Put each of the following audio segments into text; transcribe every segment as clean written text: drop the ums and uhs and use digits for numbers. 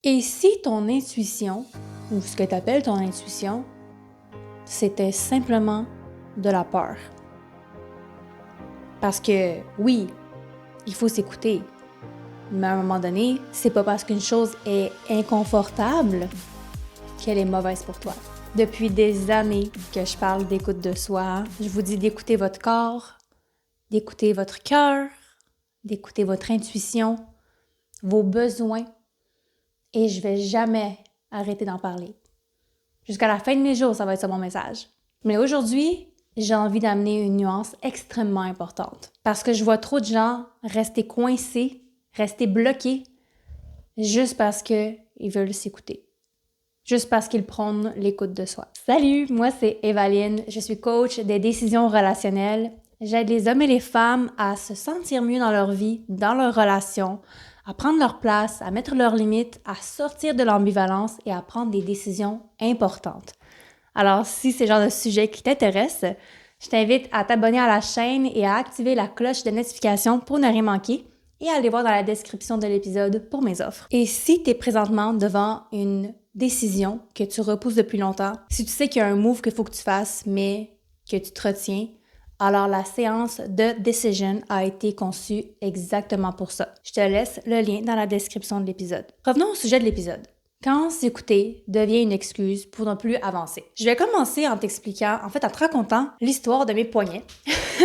Et si ton intuition, ou ce que tu appelles ton intuition, c'était simplement de la peur? Parce que oui, il faut s'écouter, mais à un moment donné, c'est pas parce qu'une chose est inconfortable qu'elle est mauvaise pour toi. Depuis des années que je parle d'écoute de soi, je vous dis d'écouter votre corps, d'écouter votre cœur, d'écouter votre intuition, vos besoins, et je vais jamais arrêter d'en parler. Jusqu'à la fin de mes jours, ça va être ça mon message. Mais aujourd'hui, j'ai envie d'amener une nuance extrêmement importante. Parce que je vois trop de gens rester coincés, rester bloqués, juste parce qu'ils veulent s'écouter. Juste parce qu'ils prônent l'écoute de soi. Salut, moi c'est Evaline, je suis coach des décisions relationnelles. J'aide les hommes et les femmes à se sentir mieux dans leur vie, dans leurs relations, à prendre leur place, à mettre leurs limites, à sortir de l'ambivalence et à prendre des décisions importantes. Alors, si c'est le genre de sujet qui t'intéresse, je t'invite à t'abonner à la chaîne et à activer la cloche de notification pour ne rien manquer et à aller voir dans la description de l'épisode pour mes offres. Et si tu es présentement devant une décision que tu repousses depuis longtemps, si tu sais qu'il y a un move qu'il faut que tu fasses, mais que tu te retiens, alors la séance de Decision a été conçue exactement pour ça. Je te laisse le lien dans la description de l'épisode. Revenons au sujet de l'épisode. Quand s'écouter devient une excuse pour ne plus avancer. Je vais commencer en t'expliquant, en te racontant l'histoire de mes poignets,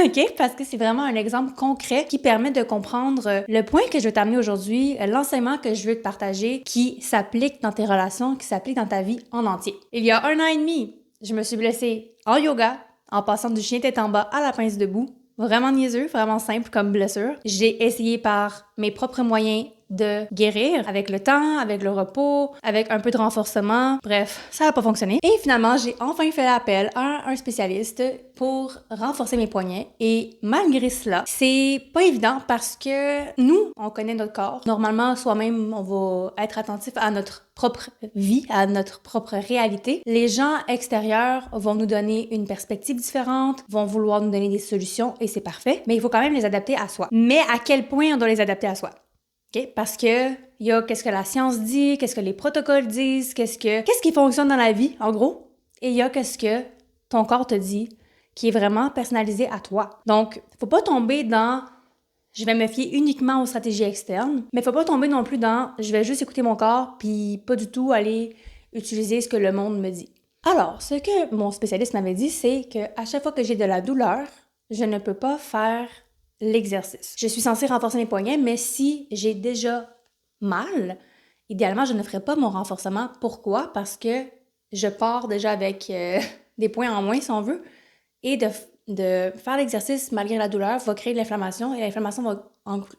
ok? Parce que c'est vraiment un exemple concret qui permet de comprendre le point que je veux t'amener aujourd'hui, l'enseignement que je veux te partager, qui s'applique dans tes relations, qui s'applique dans ta vie en entier. Il y a 1 an et demi, je me suis blessée en yoga, en passant du chien tête en bas à la pince debout. Vraiment niaiseux, vraiment simple comme blessure. J'ai essayé par mes propres moyens de guérir avec le temps, avec le repos, avec un peu de renforcement. Bref, ça n'a pas fonctionné. Et finalement, j'ai enfin fait appel à un spécialiste pour renforcer mes poignets. Et malgré cela, c'est pas évident parce que nous, on connaît notre corps. Normalement, soi-même, on va être attentif à notre propre vie, à notre propre réalité. Les gens extérieurs vont nous donner une perspective différente, vont vouloir nous donner des solutions et c'est parfait, mais il faut quand même les adapter à soi. Mais à quel point on doit les adapter à soi? Okay? Parce que il y a qu'est-ce que la science dit, qu'est-ce que les protocoles disent, qu'est-ce qui fonctionne dans la vie, en gros, et il y a qu'est-ce que ton corps te dit, qui est vraiment personnalisé à toi. Donc, faut pas tomber dans je vais me fier uniquement aux stratégies externes, mais faut pas tomber non plus dans je vais juste écouter mon corps puis pas du tout aller utiliser ce que le monde me dit. Alors, ce que mon spécialiste m'avait dit, c'est que à chaque fois que j'ai de la douleur, je ne peux pas faire l'exercice. Je suis censée renforcer mes poignets, mais si j'ai déjà mal, idéalement, je ne ferai pas mon renforcement. Pourquoi? Parce que je pars déjà avec des points en moins, si on veut, et de faire l'exercice malgré la douleur va créer de l'inflammation et l'inflammation va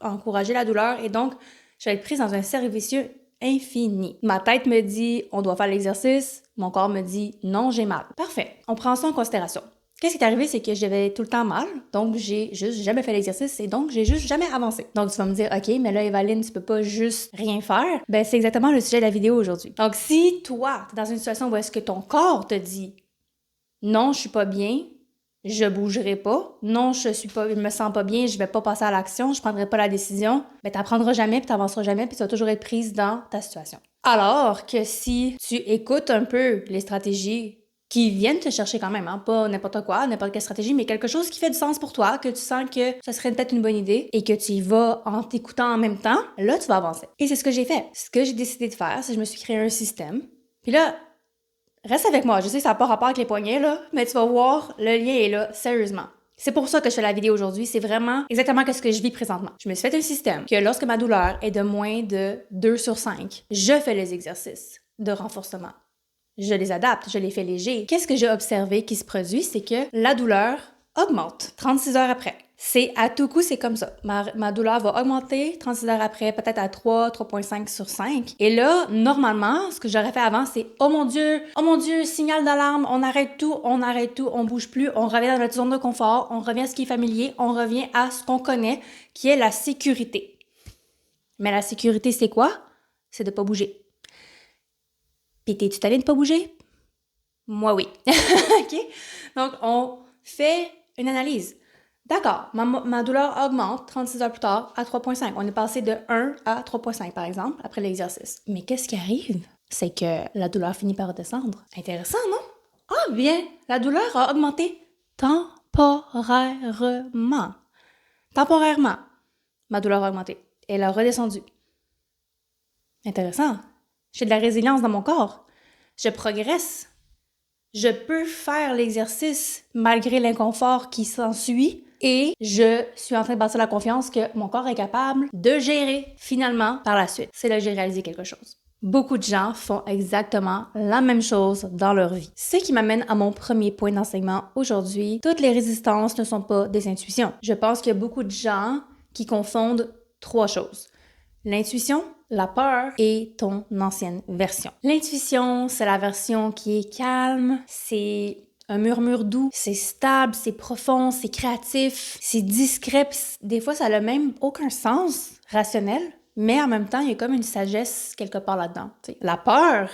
encourager la douleur et donc je vais être prise dans un cercle vicieux infini. Ma tête me dit on doit faire l'exercice, mon corps me dit non, j'ai mal. Parfait, on prend ça en considération. Qu'est-ce qui est arrivé, c'est que j'avais tout le temps mal, donc j'ai juste jamais fait l'exercice et donc j'ai juste jamais avancé. Donc tu vas me dire, ok, mais là Evaline, tu peux pas juste rien faire. Ben c'est exactement le sujet de la vidéo aujourd'hui. Donc si toi, t'es dans une situation où est-ce que ton corps te dit, non, je suis pas bien, je bougerai pas, non, je me sens pas bien, je vais pas passer à l'action, je prendrai pas la décision, ben t'apprendras jamais puis t'avanceras jamais puis tu vas toujours être prise dans ta situation. Alors que si tu écoutes un peu les stratégies qui viennent te chercher quand même, hein, pas n'importe quoi, n'importe quelle stratégie, mais quelque chose qui fait du sens pour toi, que tu sens que ça serait peut-être une bonne idée et que tu y vas en t'écoutant en même temps, là, tu vas avancer. Et c'est ce que j'ai fait. Ce que j'ai décidé de faire, c'est que je me suis créé un système. Puis là, reste avec moi, je sais que ça n'a pas rapport avec les poignets, là, mais tu vas voir, le lien est là, sérieusement. C'est pour ça que je fais la vidéo aujourd'hui, c'est vraiment exactement ce que je vis présentement. Je me suis fait un système que lorsque ma douleur est de moins de 2 sur 5, je fais les exercices de renforcement. Je les adapte, je les fais légers. Qu'est-ce que j'ai observé qui se produit? C'est que la douleur augmente 36 heures après. C'est à tout coup, c'est comme ça. Ma douleur va augmenter 36 heures après, peut-être à 3, 3,5 sur 5. Et là, normalement, ce que j'aurais fait avant, c'est oh mon Dieu, signal d'alarme, on arrête tout, on bouge plus, on revient dans notre zone de confort, on revient à ce qui est familier, on revient à ce qu'on connaît, qui est la sécurité. Mais la sécurité, c'est quoi? C'est de pas bouger. Puis t'es-tu tanné de pas bouger? Moi, oui. OK? Donc, on fait une analyse. D'accord, ma douleur augmente 36 heures plus tard à 3,5. On est passé de 1 à 3,5 par exemple, après l'exercice. Mais qu'est-ce qui arrive? C'est que la douleur finit par redescendre. Intéressant, non? Ah bien, la douleur a augmenté temporairement. Temporairement, ma douleur a augmenté. Elle a redescendu. Intéressant. J'ai de la résilience dans mon corps. Je progresse. Je peux faire l'exercice malgré l'inconfort qui s'ensuit et je suis en train de bâtir la confiance que mon corps est capable de gérer finalement par la suite. C'est là que j'ai réalisé quelque chose. Beaucoup de gens font exactement la même chose dans leur vie. Ce qui m'amène à mon premier point d'enseignement aujourd'hui. Toutes les résistances ne sont pas des intuitions. Je pense qu'il y a beaucoup de gens qui confondent trois choses. L'intuition, la peur et ton ancienne version. L'intuition, c'est la version qui est calme, c'est un murmure doux, c'est stable, c'est profond, c'est créatif, c'est discret, pis des fois ça n'a même aucun sens rationnel, mais en même temps, il y a comme une sagesse quelque part là-dedans. T'sais. La peur,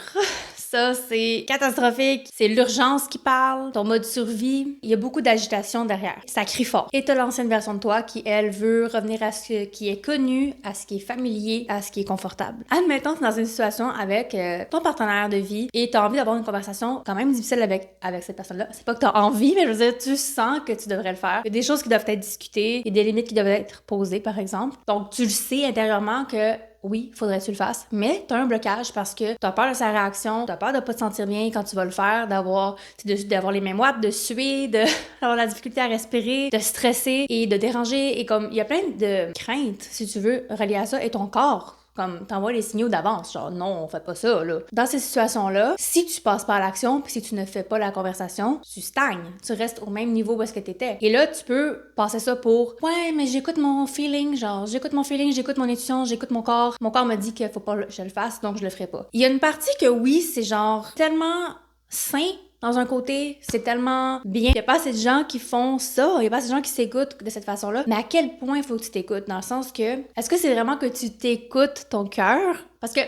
ça c'est catastrophique, c'est l'urgence qui parle, ton mode survie, il y a beaucoup d'agitation derrière, ça crie fort. Et t'as l'ancienne version de toi qui, elle, veut revenir à ce qui est connu, à ce qui est familier, à ce qui est confortable. Admettons que t'es dans une situation avec ton partenaire de vie et t'as envie d'avoir une conversation quand même difficile avec cette personne-là. C'est pas que t'as envie, mais je veux dire, tu sens que tu devrais le faire. Il y a des choses qui doivent être discutées, il y a des limites qui doivent être posées, par exemple. Donc, tu le sais intérieurement que oui, faudrait que tu le fasses, mais t'as un blocage parce que t'as peur de sa réaction, t'as peur de pas te sentir bien quand tu vas le faire, d'avoir les mêmes watts, de suer, d'avoir la difficulté à respirer, de stresser et de déranger, et comme il y a plein de craintes, si tu veux, reliées à ça, et ton corps comme t'envoies les signaux d'avance, genre non, on fait pas ça, là. Dans ces situations-là, si tu passes pas à l'action, puis si tu ne fais pas la conversation, tu stagnes. Tu restes au même niveau où est-ce que t'étais. Et là, tu peux passer ça pour « Ouais, mais j'écoute mon feeling, genre, j'écoute mon feeling, j'écoute mon intuition, j'écoute mon corps. Mon corps me dit qu'il faut pas que je le fasse, donc je le ferai pas. » Il y a une partie que oui, c'est genre tellement sain. Dans un côté, c'est tellement bien. Il n'y a pas assez de gens qui font ça. Il n'y a pas assez de gens qui s'écoutent de cette façon-là. Mais à quel point il faut que tu t'écoutes? Dans le sens que, est-ce que c'est vraiment que tu t'écoutes ton cœur? Parce que,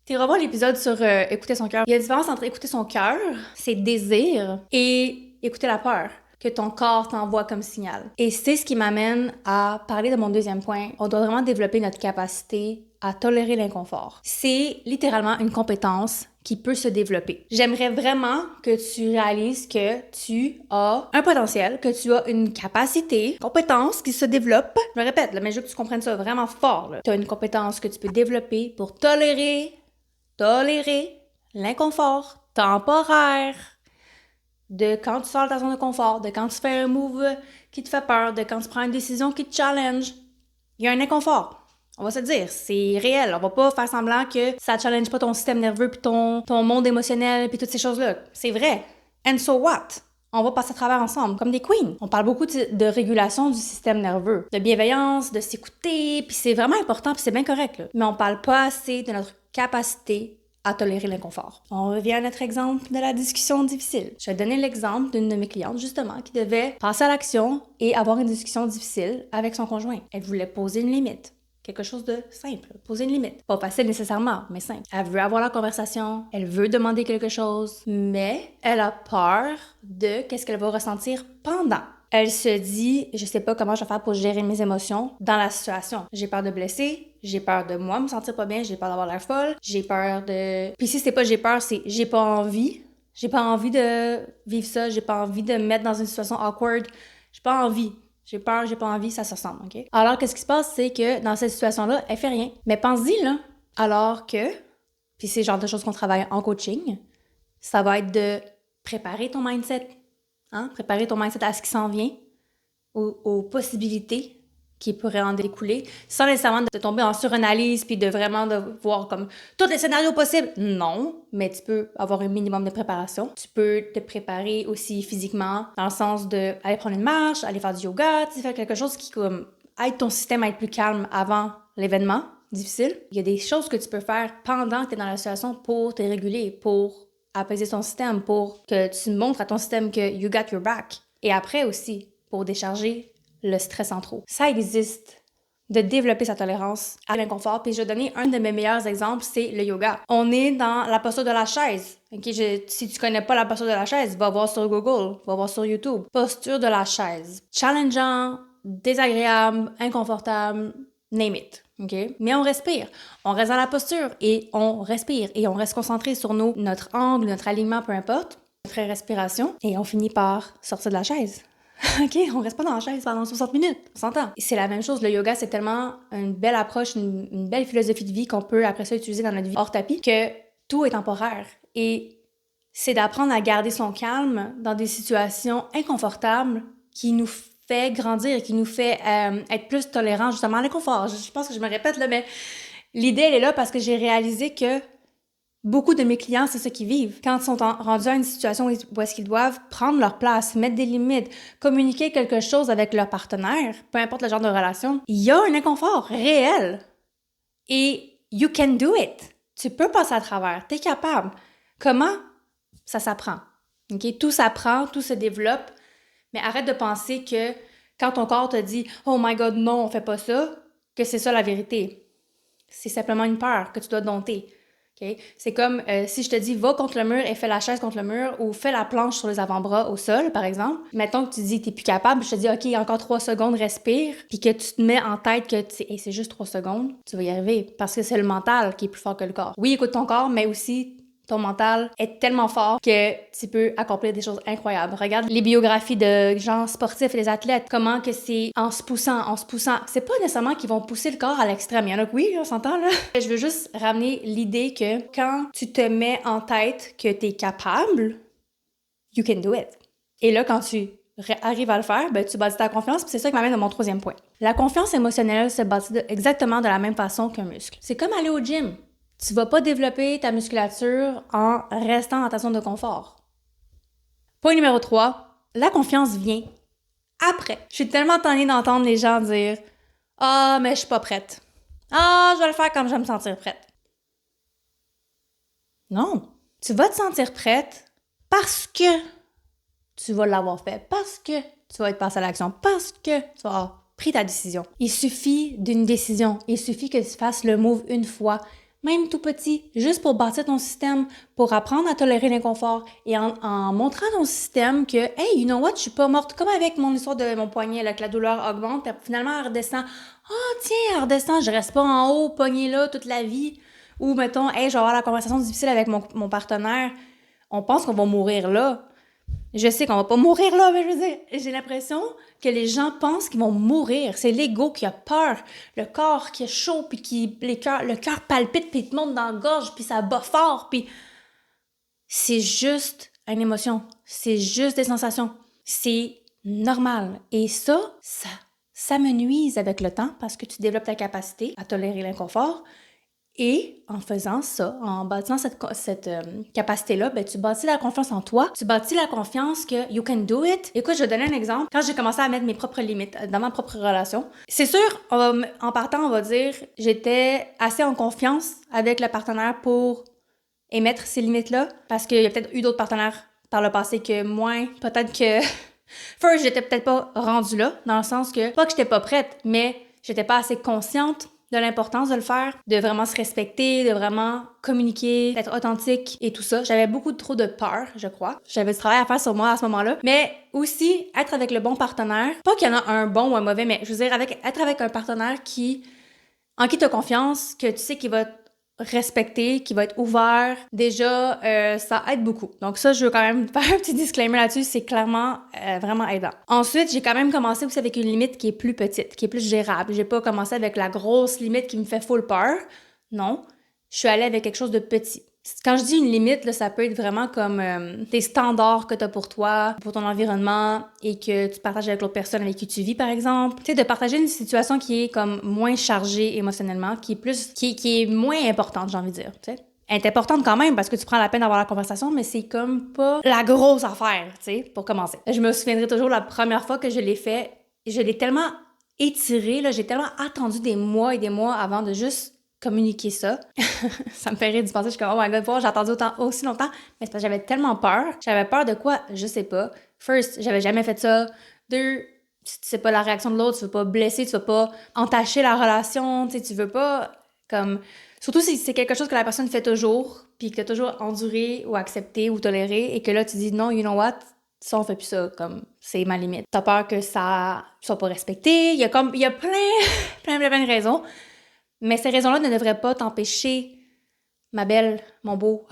tu revois l'épisode sur écouter son cœur. Il y a une différence entre écouter son cœur, ses désirs, et écouter la peur que ton corps t'envoie comme signal. Et c'est ce qui m'amène à parler de mon deuxième point. On doit vraiment développer notre capacité à tolérer l'inconfort. C'est littéralement une compétence qui peut se développer. J'aimerais vraiment que tu réalises que tu as un potentiel, que tu as une capacité, compétence qui se développe. Je me répète, là, mais je veux que tu comprennes ça vraiment fort. Tu as une compétence que tu peux développer pour tolérer l'inconfort temporaire de quand tu sors de ta zone de confort, de quand tu fais un move qui te fait peur, de quand tu prends une décision qui te challenge. Il y a un inconfort. On va se le dire, c'est réel. On va pas faire semblant que ça challenge pas ton système nerveux puis ton monde émotionnel puis toutes ces choses-là. C'est vrai. And so what? On va passer à travers ensemble, comme des queens. On parle beaucoup de régulation du système nerveux, de bienveillance, de s'écouter, puis c'est vraiment important, puis c'est bien correct, là. Mais on parle pas assez de notre capacité à tolérer l'inconfort. On revient à notre exemple de la discussion difficile. Je vais donner l'exemple d'une de mes clientes, justement, qui devait passer à l'action et avoir une discussion difficile avec son conjoint. Elle voulait poser une limite. Quelque chose de simple, poser une limite. Pas facile nécessairement, mais simple. Elle veut avoir la conversation, elle veut demander quelque chose, mais elle a peur de qu'est-ce qu'elle va ressentir pendant. Elle se dit, je sais pas comment je vais faire pour gérer mes émotions dans la situation. J'ai peur de blesser, j'ai peur de moi me sentir pas bien, j'ai peur d'avoir l'air folle, j'ai peur de... Puis si c'est pas j'ai peur, c'est j'ai pas envie. J'ai pas envie de vivre ça, j'ai pas envie de me mettre dans une situation awkward. J'ai pas envie. J'ai peur, j'ai pas envie, ça se ressemble, OK? Alors, qu'est-ce qui se passe, c'est que dans cette situation-là, elle fait rien. Mais pense-y, là. Alors que, puis c'est le genre de choses qu'on travaille en coaching, ça va être de préparer ton mindset, hein? Préparer ton mindset à ce qui s'en vient, aux possibilités qui pourraient en découler, sans nécessairement de tomber en suranalyse puis de vraiment de voir comme tous les scénarios possibles. Non, mais tu peux avoir un minimum de préparation. Tu peux te préparer aussi physiquement, dans le sens de aller prendre une marche, aller faire du yoga, tu faire quelque chose qui comme aide ton système à être plus calme avant l'événement difficile. Il y a des choses que tu peux faire pendant que tu es dans la situation pour te réguler, pour apaiser ton système, pour que tu montres à ton système que you got your back. Et après aussi, pour décharger le stress en trop. Ça existe de développer sa tolérance à l'inconfort. Puis je vais donner un de mes meilleurs exemples, c'est le yoga. On est dans la posture de la chaise. Si tu connais pas la posture de la chaise, va voir sur Google, va voir sur YouTube. Posture de la chaise. Challengeant, désagréable, inconfortable, name it. Okay? Mais on respire. On reste dans la posture et on respire. Et on reste concentré sur notre angle, notre alignement, peu importe, notre respiration. Et on finit par sortir de la chaise. OK, on reste pas dans la chaise pendant 60 minutes, on s'entend. C'est la même chose, le yoga, c'est tellement une belle approche, une belle philosophie de vie qu'on peut après ça utiliser dans notre vie hors tapis, que tout est temporaire. Et c'est d'apprendre à garder son calme dans des situations inconfortables qui nous fait grandir, qui nous fait être plus tolérants justement à l'inconfort. Je pense que je me répète là, mais l'idée, elle est là parce que j'ai réalisé que beaucoup de mes clients, c'est ce qu'ils vivent. Quand ils sont rendus à une situation où est-ce qu'ils doivent prendre leur place, mettre des limites, communiquer quelque chose avec leur partenaire, peu importe le genre de relation, il y a un inconfort réel. Et you can do it. Tu peux passer à travers. Tu es capable. Comment? Ça s'apprend. Okay? Tout s'apprend, tout se développe. Mais arrête de penser que quand ton corps te dit « Oh my God, non, on fait pas ça », que c'est ça la vérité. C'est simplement une peur que tu dois dompter. Okay? C'est comme si je te dis va contre le mur et fais la chaise contre le mur ou fais la planche sur les avant-bras au sol, par exemple. Mettons que tu dis que t'es plus capable, je te dis OK, encore 3 secondes, respire, puis que tu te mets en tête que c'est juste 3 secondes, tu vas y arriver parce que c'est le mental qui est plus fort que le corps. Oui, écoute ton corps, mais aussi ton mental est tellement fort que tu peux accomplir des choses incroyables. Regarde les biographies de gens sportifs et des athlètes, comment que c'est en se poussant. C'est pas nécessairement qu'ils vont pousser le corps à l'extrême. Il y en a que oui, on s'entend là. Je veux juste ramener l'idée que quand tu te mets en tête que t'es capable, you can do it. Et là, quand tu arrives à le faire, ben, tu bâtis ta confiance, puis c'est ça qui m'amène à mon 3e point. La confiance émotionnelle se bâtit exactement de la même façon qu'un muscle. C'est comme aller au gym. Tu vas pas développer ta musculature en restant dans ta zone de confort. Point numéro 3, la confiance vient après. Je suis tellement tannée d'entendre les gens dire « Ah, mais je suis pas prête. Ah, je vais le faire quand je vais me sentir prête. » Non, tu vas te sentir prête parce que tu vas l'avoir fait, parce que tu vas être passé à l'action, parce que tu vas avoir pris ta décision. Il suffit d'une décision. Il suffit que tu fasses le move une fois, même tout petit, juste pour bâtir ton système, pour apprendre à tolérer l'inconfort et en montrant ton système que « Hey, you know what, je suis pas morte. » Comme avec mon histoire de mon poignet, là, que la douleur augmente, puis finalement, elle redescend. « Oh, tiens, elle redescend, je reste pas en haut, poignée là, toute la vie. » Ou mettons « Hey, je vais avoir la conversation difficile avec mon partenaire. » On pense qu'on va mourir là. Je sais qu'on va pas mourir là, mais je veux dire, j'ai l'impression que les gens pensent qu'ils vont mourir. C'est l'ego qui a peur, le corps qui est chaud, puis le cœur palpite, puis il te monte dans la gorge, puis ça bat fort, puis c'est juste une émotion, c'est juste des sensations, c'est normal. Et ça me nuise avec le temps parce que tu développes ta capacité à tolérer l'inconfort. Et en faisant ça, en bâtissant cette capacité-là, ben, tu bâtis la confiance en toi. Tu bâtis la confiance que you can do it. Écoute, je vais donner un exemple. Quand j'ai commencé à mettre mes propres limites dans ma propre relation, c'est sûr, en partant, on va dire, j'étais assez en confiance avec le partenaire pour émettre ces limites-là. Parce qu'il y a peut-être eu d'autres partenaires par le passé que moins. Peut-être que... First, j'étais peut-être pas rendue là, dans le sens que, pas que j'étais pas prête, mais j'étais pas assez consciente de l'importance de le faire, de vraiment se respecter, de vraiment communiquer, d'être authentique et tout ça. J'avais beaucoup trop de peur, je crois. J'avais du travail à faire sur moi à ce moment-là. Mais aussi, être avec le bon partenaire. Pas qu'il y en a un bon ou un mauvais, mais je veux dire, être avec un partenaire en qui tu as confiance, que tu sais qu'il va respecter, qui va être ouvert, déjà, ça aide beaucoup. Donc ça, je veux quand même faire un petit disclaimer là-dessus, c'est clairement vraiment aidant. Ensuite, j'ai quand même commencé aussi avec une limite qui est plus petite, qui est plus gérable. J'ai pas commencé avec la grosse limite qui me fait full peur. Non, je suis allée avec quelque chose de petit. Quand je dis une limite, là, ça peut être vraiment comme tes standards que tu as pour toi, pour ton environnement et que tu partages avec l'autre personne avec qui tu vis, par exemple. Tu sais, de partager une situation qui est comme moins chargée émotionnellement, qui est moins importante, j'ai envie de dire, tu sais. Elle est importante quand même parce que tu prends la peine d'avoir la conversation, mais c'est comme pas la grosse affaire, tu sais, pour commencer. Je me souviendrai toujours la première fois que je l'ai fait, je l'ai tellement étiré, là, j'ai tellement attendu des mois et des mois avant de juste communiquer ça. Ça me fait rire d'y penser. Je suis comme, oh my god, j'ai attendu aussi longtemps. Mais c'est parce que j'avais tellement peur. J'avais peur de quoi? Je sais pas. First, j'avais jamais fait ça. 2, tu sais pas la réaction de l'autre, tu veux pas blesser, tu veux pas entacher la relation, tu sais, tu veux pas comme... Surtout si c'est quelque chose que la personne fait toujours, puis que t'as toujours enduré ou accepté ou toléré, et que là, tu dis non, you know what, ça, on fait plus ça, comme, c'est ma limite. T'as peur que ça soit pas respecté, il y a plein, plein de raisons, mais ces raisons-là ne devraient pas t'empêcher, ma belle, mon beau,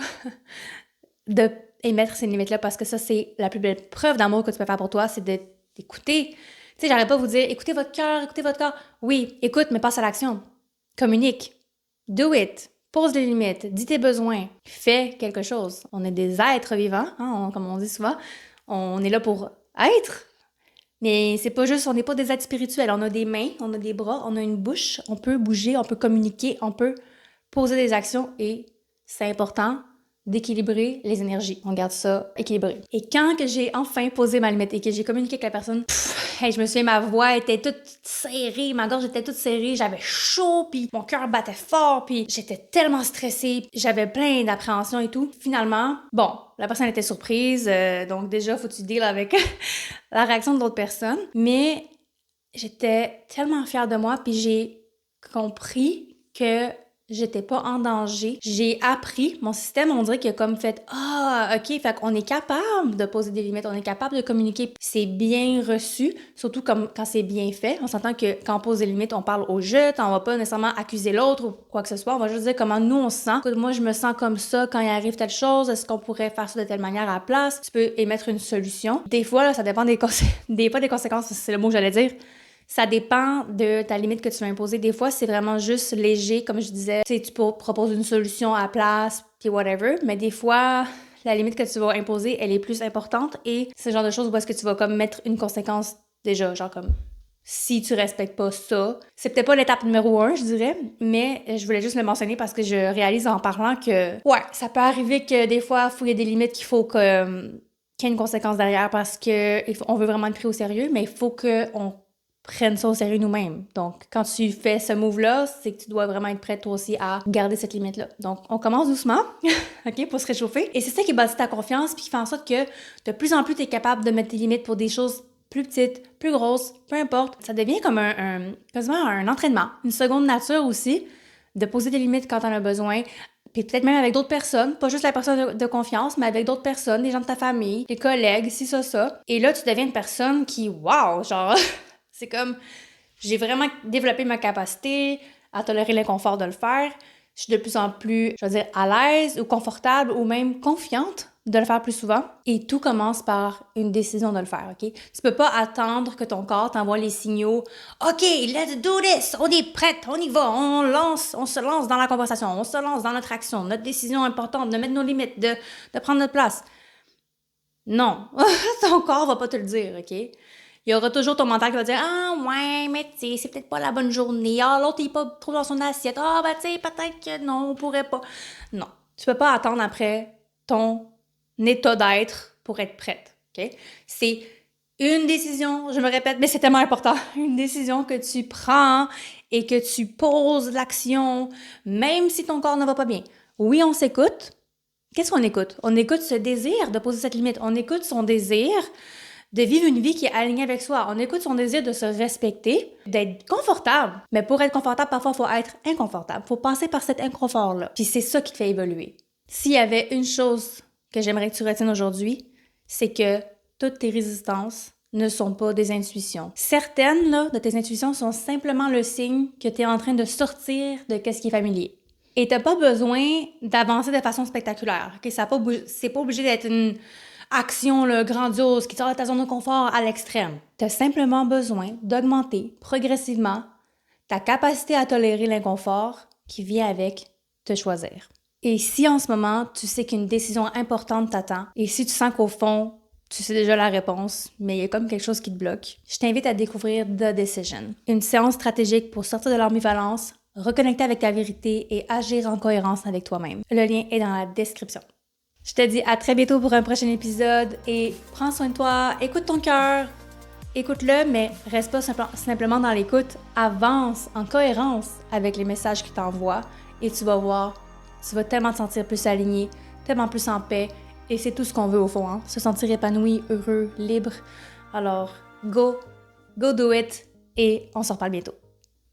de émettre ces limites-là, parce que ça, c'est la plus belle preuve d'amour que tu peux faire pour toi, c'est d'écouter. Tu sais, j'arrête pas de vous dire, écoutez votre cœur, écoutez votre corps. Oui, écoute, mais passe à l'action. Communique. Do it. Pose des limites. Dis tes besoins. Fais quelque chose. On est des êtres vivants, hein, comme on dit souvent. On est là pour être. Mais c'est pas juste, on n'est pas des êtres spirituels. On a des mains, on a des bras, on a une bouche. On peut bouger, on peut communiquer, on peut poser des actions et c'est important d'équilibrer les énergies. On garde ça équilibré. Et quand que j'ai enfin posé ma limite et que j'ai communiqué avec la personne, hey, je me souviens, ma voix était toute serrée, ma gorge était toute serrée, j'avais chaud, puis mon cœur battait fort, puis j'étais tellement stressée, j'avais plein d'appréhension et tout. Finalement, bon, la personne était surprise, donc déjà, faut que tu deals avec la réaction de l'autre personne, mais j'étais tellement fière de moi, puis j'ai compris que j'étais pas en danger. J'ai appris, mon système, on dirait qu'il a comme fait « Ah, OK, fait qu'on est capable de poser des limites, on est capable de communiquer. » C'est bien reçu, surtout comme quand c'est bien fait. On s'entend que quand on pose des limites, on parle au jeu, on va pas nécessairement accuser l'autre ou quoi que ce soit. On va juste dire comment nous, on se sent. Écoute, moi, je me sens comme ça quand il arrive telle chose. Est-ce qu'on pourrait faire ça de telle manière à la place? Tu peux émettre une solution. Des fois, là, ça dépend des conséquences, c'est le mot que j'allais dire. Ça dépend de ta limite que tu vas imposer. Des fois, c'est vraiment juste léger, comme je disais. Tu sais, tu proposes une solution à la place, puis whatever. Mais des fois, la limite que tu vas imposer, elle est plus importante. Et c'est le genre de choses où est-ce que tu vas comme mettre une conséquence déjà, genre comme... Si tu respectes pas ça, c'est peut-être pas l'étape numéro 1, je dirais, mais je voulais juste le mentionner parce que je réalise en parlant que, ouais, ça peut arriver que des fois, il y a des limites qu'il faut qu'il y ait une conséquence derrière parce qu'on veut vraiment être pris au sérieux, mais il faut qu'on prenne ça au sérieux nous-mêmes. Donc, quand tu fais ce move-là, c'est que tu dois vraiment être prête toi aussi à garder cette limite-là. Donc, on commence doucement, OK, pour se réchauffer. Et c'est ça qui bâtit ta confiance puis qui fait en sorte que de plus en plus, tu es capable de mettre tes limites pour des choses plus petites, plus grosses, peu importe. Ça devient comme quasiment un entraînement, une seconde nature aussi, de poser des limites quand on a besoin. Puis peut-être même avec d'autres personnes, pas juste la personne de confiance, mais avec d'autres personnes, des gens de ta famille, des collègues, ci, ça. Et là, tu deviens une personne qui, wow, genre... C'est comme, j'ai vraiment développé ma capacité à tolérer l'inconfort de le faire. Je suis de plus en plus, je veux dire, à l'aise ou confortable ou même confiante de le faire plus souvent. Et tout commence par une décision de le faire, OK? Tu peux pas attendre que ton corps t'envoie les signaux. OK, let's do this! On est prête, on y va, on se lance dans la conversation, on se lance dans notre action, notre décision importante, de mettre nos limites, de prendre notre place. Non, ton corps va pas te le dire, OK? Il y aura toujours ton mental qui va dire « Ah, ouais, mais tu sais, c'est peut-être pas la bonne journée. Ah, l'autre, il est pas trop dans son assiette. Ah, ben tu sais, peut-être que non, on pourrait pas. » Non, tu peux pas attendre après ton état d'être pour être prête, OK? C'est une décision, je me répète, mais c'est tellement important, une décision que tu prends et que tu poses l'action, même si ton corps ne va pas bien. Oui, on s'écoute. Qu'est-ce qu'on écoute? On écoute ce désir de poser cette limite. On écoute son désir de vivre une vie qui est alignée avec soi. On écoute son désir de se respecter, d'être confortable. Mais pour être confortable, parfois, il faut être inconfortable. Il faut passer par cet inconfort-là. Puis c'est ça qui te fait évoluer. S'il y avait une chose que j'aimerais que tu retiennes aujourd'hui, c'est que toutes tes résistances ne sont pas des intuitions. Certaines là, de tes intuitions sont simplement le signe que tu es en train de sortir de ce qui est familier. Et tu n'as pas besoin d'avancer de façon spectaculaire. Okay? C'est pas obligé d'être une action là, grandiose qui sort de ta zone de confort à l'extrême. Tu as simplement besoin d'augmenter progressivement ta capacité à tolérer l'inconfort qui vient avec te choisir. Et si en ce moment, tu sais qu'une décision importante t'attend, et si tu sens qu'au fond, tu sais déjà la réponse, mais il y a comme quelque chose qui te bloque, je t'invite à découvrir The Decision, une séance stratégique pour sortir de l'ambivalence, reconnecter avec ta vérité et agir en cohérence avec toi-même. Le lien est dans la description. Je te dis à très bientôt pour un prochain épisode et prends soin de toi, écoute ton cœur, écoute-le, mais reste pas simplement dans l'écoute, avance en cohérence avec les messages qu'il t'envoie et tu vas voir, tu vas tellement te sentir plus aligné, tellement plus en paix et c'est tout ce qu'on veut au fond, hein? Se sentir épanoui, heureux, libre. Alors, go, go do it et on se reparle bientôt.